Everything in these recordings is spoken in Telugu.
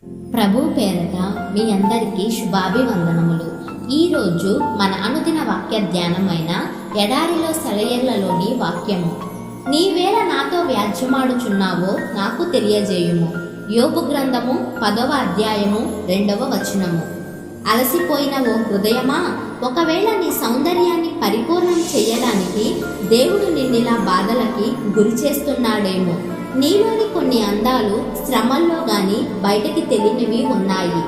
ప్రభు పేరట మీ అందరికీ శుభాభివందనములు. ఈరోజు మన అనుదిన వాక్య ధ్యానమైన ఎడారిలో సెలయేళ్లలోని వాక్యము. నీవేళ నాతో వ్యాజ్యమాడుచున్నావో నాకు తెలియజేయుము. యోబు గ్రంథము 10వ అధ్యాయము 2వ వచనము. అలసిపోయిన ఓ హృదయమా, ఒకవేళ నీ సౌందర్యాన్ని పరిపూర్ణం చేయడానికి దేవుడు నిన్నిలా బాధలకి గురి చేస్తున్నాడేమో. నీలోని కొన్ని అందాలు శ్రమల్లో గాని బయటకి తెలియనివి ఉన్నాయి.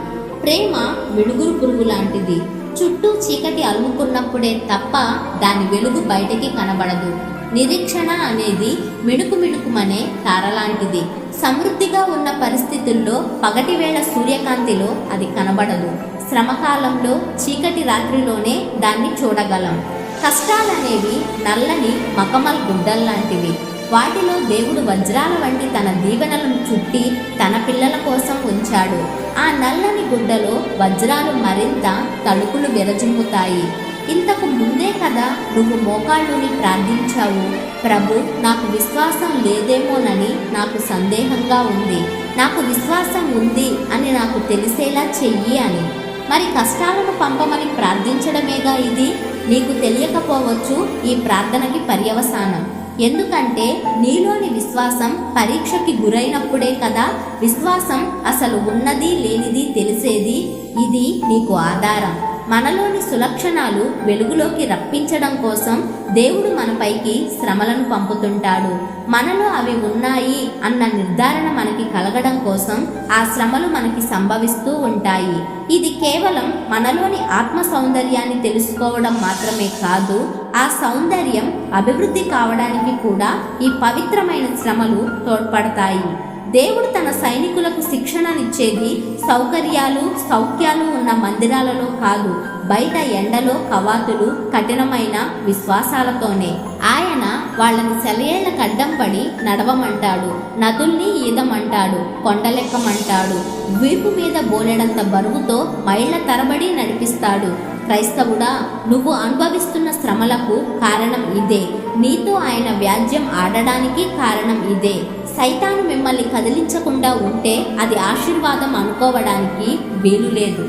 ప్రేమ మిడుగురు పురుగు లాంటిది. చుట్టూ చీకటి అలుముకున్నప్పుడే తప్ప దాని వెలుగు బయటకి కనబడదు. నిరీక్షణ అనేది మిణుకుమనే తారలాంటిది. సమృద్ధిగా ఉన్న పరిస్థితుల్లో పగటివేళ సూర్యకాంతిలో అది కనబడదు. శ్రమకాలంలో చీకటి రాత్రిలోనే దాన్ని చూడగలం. కష్టాలనేవి నల్లని మకమల్ గుడ్డల్లాంటివి. వాటిలో దేవుడు వజ్రాల వంటి తన దీవెనలను చుట్టి తన పిల్లల కోసం ఉంచాడు. ఆ నల్లని గుడ్డలో వజ్రాలు మరింత తలుపులు విరజిమ్ముతాయి. ఇంతకు ముందే కదా నువ్వు మోకాళ్ళుని ప్రార్థించావు, ప్రభు నాకు విశ్వాసం లేదేమోనని నాకు సందేహంగా ఉంది, నాకు విశ్వాసం ఉంది అని నాకు తెలిసేలా చెయ్యి అని. మరి కష్టాలను పంపమని ప్రార్థించడమేగా ఇది. నీకు తెలియకపోవచ్చు ఈ ప్రార్థనకి పర్యవసానం. ఎందుకంటే నీలోని విశ్వాసం పరీక్షకి గురైనప్పుడే కదా విశ్వాసం అసలు ఉన్నది లేనిది తెలిసేది. ఇది నీకు ఆధారం. మనలోని సులక్షణాలు వెలుగులోకి రప్పించడం కోసం దేవుడు మనపైకి శ్రమలను పంపుతుంటాడు. మనలో అవి ఉన్నాయి అన్న నిర్ధారణ మనకి కలగడం కోసం ఆ శ్రమలు మనకి సంభవిస్తూ ఉంటాయి. ఇది కేవలం మనలోని ఆత్మ సౌందర్యాన్ని తెలుసుకోవడం మాత్రమే కాదు, ఆ సౌందర్యం అభివృద్ధి కావడానికి కూడా ఈ పవిత్రమైన శ్రమలు తోడ్పడతాయి. దేవుడు తన సైనికులకు శిక్షణనిచ్చేది సౌఖ్యాలు ఉన్న మందిరాలలో కాదు, బయట ఎండలో కవాతులు కఠినమైన విశ్వాసాలతోనే. ఆయన వాళ్ళని సెలయేళ్ల కడ్డం పడి నడవమంటాడు, నదుల్ని ఈదమంటాడు, కొండలెక్కమంటాడు, వీపు మీద బోలెడంత బరువుతో మైళ్ళ తరబడి నడిపిస్తాడు. క్రైస్తవుడా, నువ్వు అనుభవిస్తున్న శ్రమలకు కారణం ఇదే. నీతో ఆయన వ్యాజ్యం ఆడడానికి కారణం ఇదే. సైతాను మిమ్మల్ని కదిలించకుండా ఉంటే అది ఆశీర్వాదం అనుకోవడానికి వీలు లేదు.